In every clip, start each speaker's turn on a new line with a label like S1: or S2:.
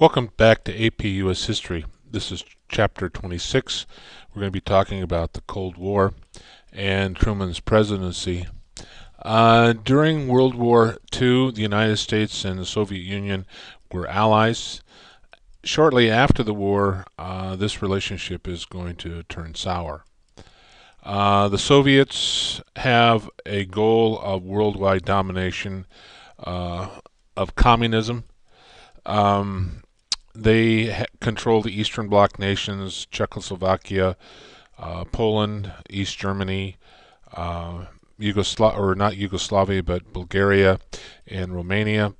S1: Welcome back to AP US History. This is Chapter 26. We're going to be talking about the Cold War and Truman's presidency. During World War II, the United States and the Soviet Union were allies. Shortly after the war, this relationship is going to turn sour. The Soviets have a goal of worldwide domination of communism. They control the Eastern Bloc nations, Czechoslovakia, Poland, East Germany, not Yugoslavia, but Bulgaria and Romania.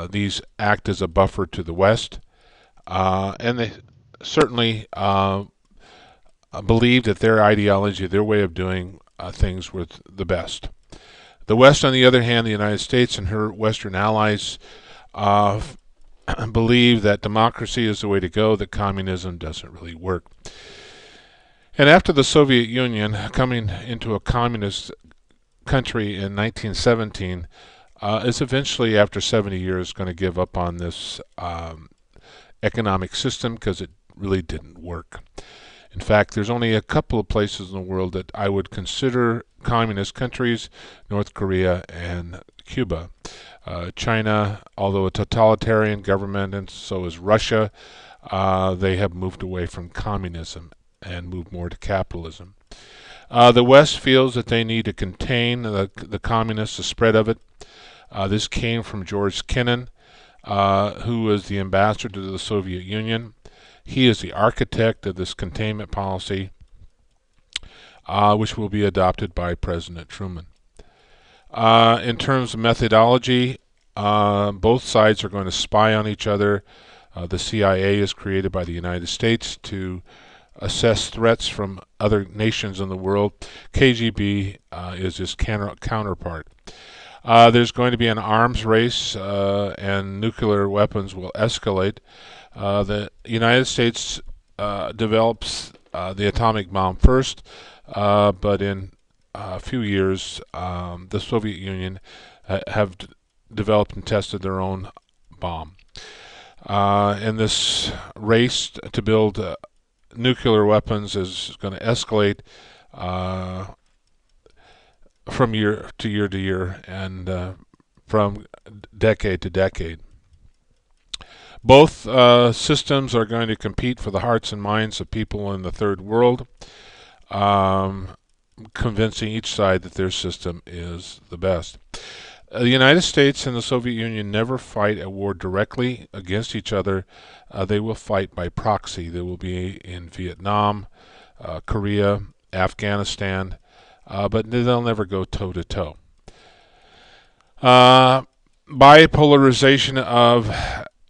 S1: These act as a buffer to the West, and they certainly believe that their ideology, their way of doing things, was the best. The West, on the other hand, the United States and her Western allies, believe that democracy is the way to go, that communism doesn't really work. And after the Soviet Union coming into a communist country in 1917, is eventually, after 70 years, going to give up on this economic system because it really didn't work. In fact, there's only a couple of places in the world that I would consider communist countries: North Korea and Cuba. China, although a totalitarian government, and so is Russia, they have moved away from communism and moved more to capitalism. The West feels that they need to contain the communists, the spread of it. This came from George Kennan, who was the ambassador to the Soviet Union. He is the architect of this containment policy, which will be adopted by President Truman. In terms of methodology, both sides are going to spy on each other. The CIA is created by the United States to assess threats from other nations in the world. KGB is its counterpart. There's going to be an arms race, and nuclear weapons will escalate. The United States develops the atomic bomb first, but in a few years, the Soviet Union have developed and tested their own bomb. And this race to build nuclear weapons is going to escalate from year to year to year, and from decade to decade. Both systems are going to compete for the hearts and minds of people in the third world, convincing each side that their system is the best. The United States and the Soviet Union never fight a war directly against each other. They will fight by proxy. They will be in Vietnam, Korea, Afghanistan, but they'll never go toe-to-toe. Bipolarization of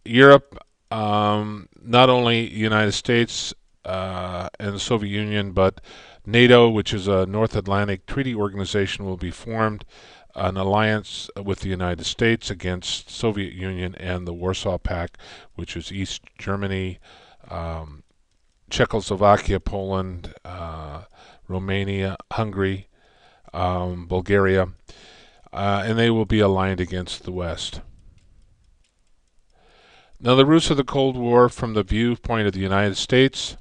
S1: Europe, not only the United States and the Soviet Union, but NATO, which is a North Atlantic Treaty Organization, will be formed, an alliance with the United States against Soviet Union and the Warsaw Pact, which is East Germany, Czechoslovakia, Poland, Romania, Hungary, Bulgaria, and they will be aligned against the West. Now, the roots of the Cold War from the viewpoint of the United States.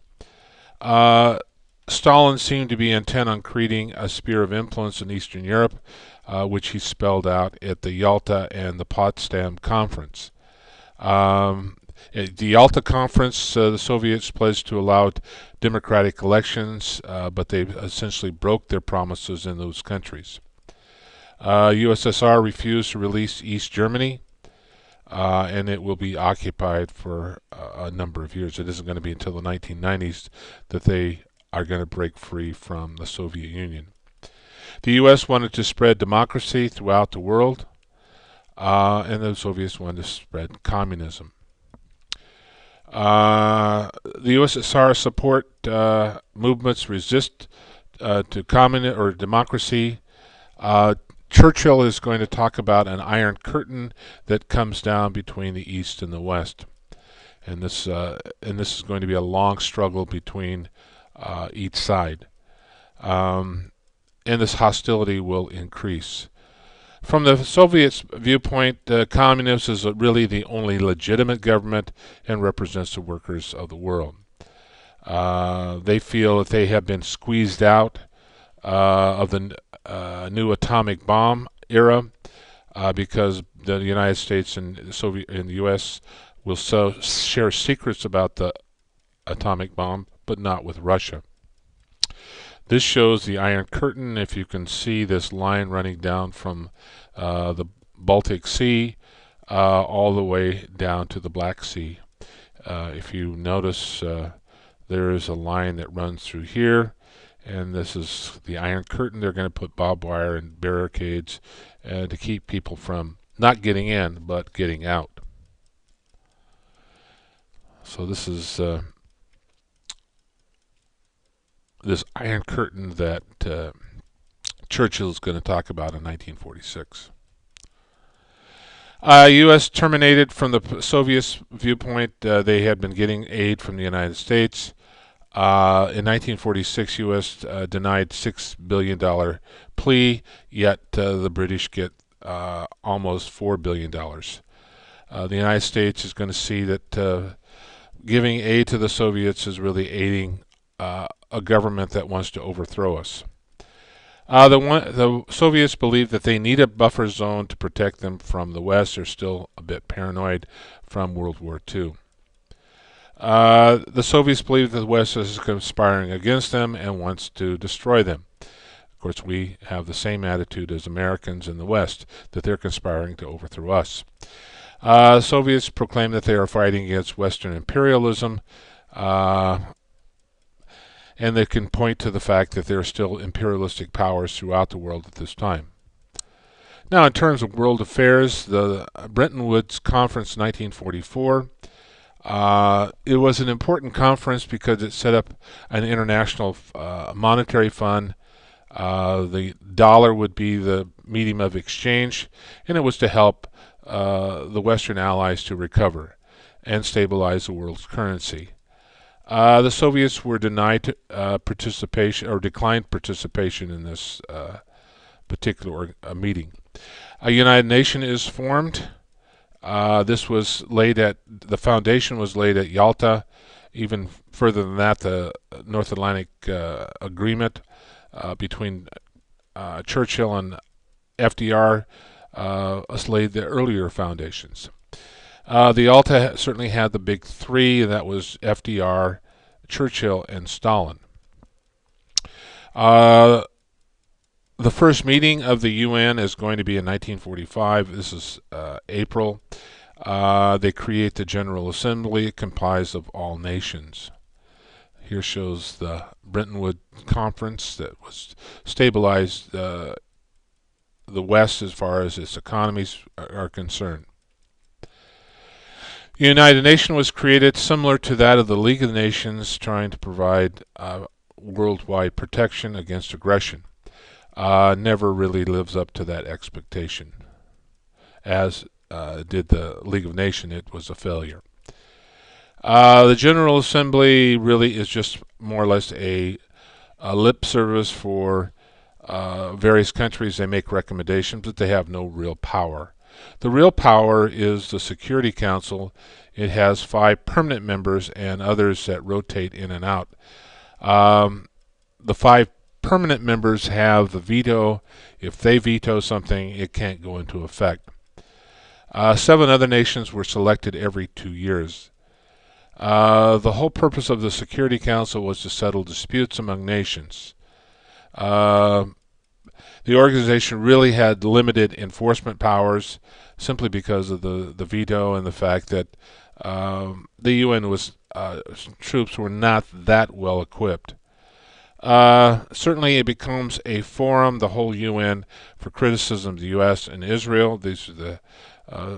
S1: Stalin seemed to be intent on creating a sphere of influence in Eastern Europe, which he spelled out at the Yalta and the Potsdam Conference. At the Yalta Conference, the Soviets pledged to allow democratic elections, but they essentially broke their promises in those countries. USSR refused to release East Germany, and it will be occupied for a number of years. It isn't going to be until the 1990s that they are going to break free from the Soviet Union. The U.S. wanted to spread democracy throughout the world, and the Soviets wanted to spread communism. The USSR support movements resist to communism or democracy. Churchill is going to talk about an iron curtain that comes down between the East and the West, and this is going to be a long struggle between each side, and this hostility will increase. From the Soviets' viewpoint, communism is really the only legitimate government and represents the workers of the world. They feel that they have been squeezed out of the new atomic bomb era because the United States and the U.S. will share secrets about the atomic bomb, but not with Russia. This shows the Iron Curtain. If you can see this line running down from the Baltic Sea all the way down to the Black Sea. If you notice, there is a line that runs through here, and this is the Iron Curtain. They're going to put barbed wire and barricades to keep people from not getting in, but getting out. So this is this Iron Curtain that Churchill is going to talk about in 1946. U.S. terminated from the Soviets' viewpoint. They had been getting aid from the United States. In 1946, U.S. Denied $6 billion plea, yet the British get almost $4 billion. The United States is going to see that giving aid to the Soviets is really aiding a government that wants to overthrow us. The Soviets believe that they need a buffer zone to protect them from the West. They're still a bit paranoid from World War II. The Soviets believe that the West is conspiring against them and wants to destroy them. Of course, we have the same attitude as Americans in the West, that they're conspiring to overthrow us. Soviets proclaim that they are fighting against Western imperialism, and they can point to the fact that there are still imperialistic powers throughout the world at this time. Now, in terms of world affairs, the Bretton Woods Conference 1944, it was an important conference because it set up an international monetary fund. The dollar would be the medium of exchange, and it was to help the Western allies to recover and stabilize the world's currency. The Soviets were denied participation or declined participation in this particular meeting. A United Nations is formed. This was laid at the foundation was laid at Yalta. Even further than that, the North Atlantic Agreement between Churchill and FDR laid the earlier foundations. The Yalta certainly had the big three, and that was FDR, Churchill, and Stalin. The first meeting of the UN is going to be in 1945. This is April. They create the General Assembly, comprised of all nations. Here shows the Bretton Woods Conference that was stabilized the West as far as its economies are concerned. The United Nations was created similar to that of the League of Nations, trying to provide worldwide protection against aggression. Never really lives up to that expectation. As did the League of Nations, it was a failure. The General Assembly really is just more or less a lip service for various countries. They make recommendations, but they have no real power. The real power is the Security Council. It has 5 permanent members and others that rotate in and out. The 5 permanent members have the veto. If they veto something, it can't go into effect. 7 other nations were selected every 2 years. The whole purpose of the Security Council was to settle disputes among nations. The organization really had limited enforcement powers simply because of the veto and the fact that the UN troops were not that well equipped. Certainly it becomes a forum, the whole UN, for criticism of the U.S. and Israel. These are the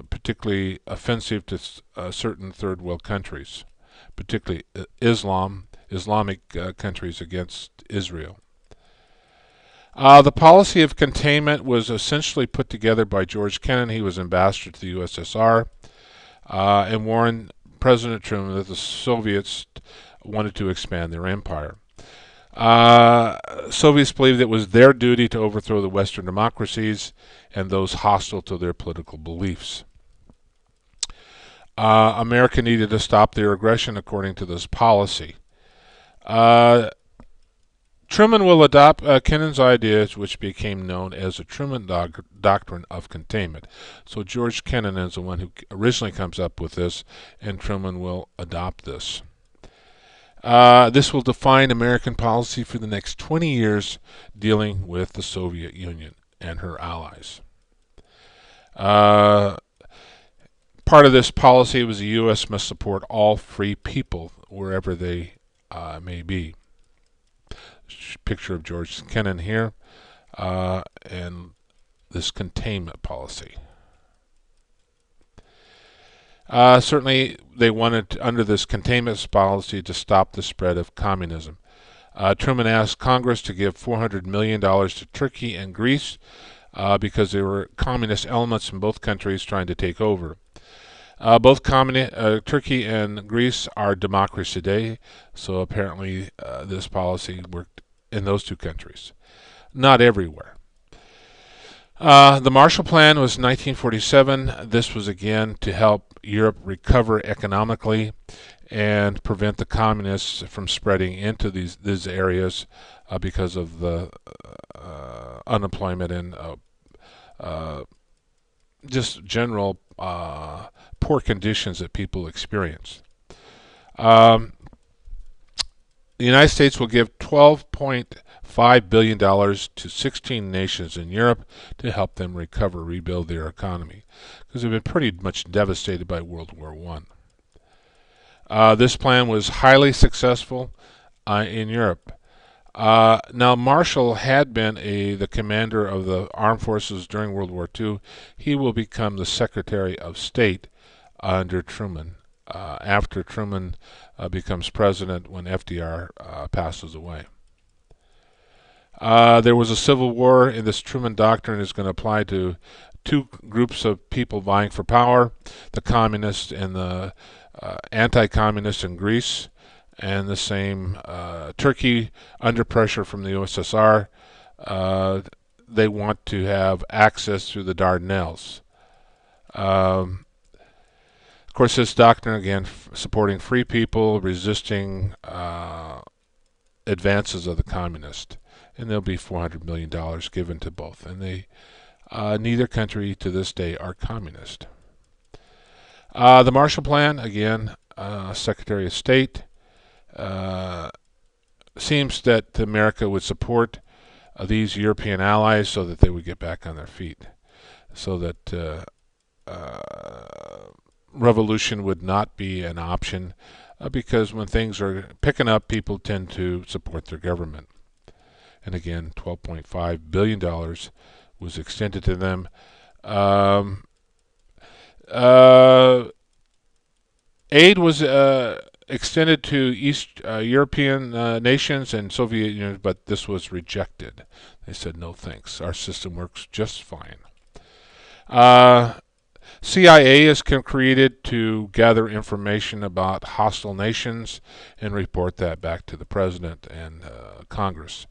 S1: particularly offensive to certain third world countries, particularly Islamic countries against Israel. The policy of containment was essentially put together by George Kennan. He was ambassador to the USSR and warned President Truman that the Soviets wanted to expand their empire. Soviets believed it was their duty to overthrow the Western democracies and those hostile to their political beliefs. America needed to stop their aggression according to this policy. Truman will adopt Kennan's ideas, which became known as the Truman Doctrine of Containment. So George Kennan is the one who originally comes up with this, and Truman will adopt this. This will define American policy for the next 20 years, dealing with the Soviet Union and her allies. Part of this policy was the U.S. must support all free people wherever they may be. Picture of George Kennan here, and this containment policy. Certainly, they wanted, under this containment policy, to stop the spread of communism. Truman asked Congress to give $400 million to Turkey and Greece because there were communist elements in both countries trying to take over. Both Turkey and Greece are democracies today, so apparently this policy worked in those two countries. Not everywhere. The Marshall Plan was 1947. This was again to help Europe recover economically and prevent the communists from spreading into these areas because of the unemployment and just general poor conditions that people experience. The United States will give $12.5 billion to 16 nations in Europe to help them rebuild their economy, because they've been pretty much devastated by World War I. This plan was highly successful in Europe. Now, Marshall had been the commander of the armed forces during World War II. He will become the Secretary of State under Truman, after Truman becomes president when FDR passes away. There was a civil war, and this Truman Doctrine is going to apply to two groups of people vying for power, the communists and the anti-communists in Greece, and the same Turkey under pressure from the USSR. They want to have access through the Dardanelles. Of course, this doctrine, again, supporting free people, resisting advances of the communists. And there'll be $400 million given to both. And neither country to this day are communist. The Marshall Plan, again, Secretary of State, seems that America would support these European allies so that they would get back on their feet, so that revolution would not be an option, because when things are picking up, people tend to support their government. And again, $12.5 billion was extended to them. Aid was extended to East European nations and Soviet Union, but this was rejected. They said, no thanks, our system works just fine. CIA is created to gather information about hostile nations and report that back to the President and Congress.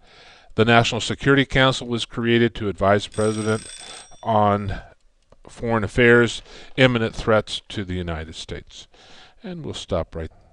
S1: The National Security Council was created to advise the President on foreign affairs, imminent threats to the United States. And we'll stop right there.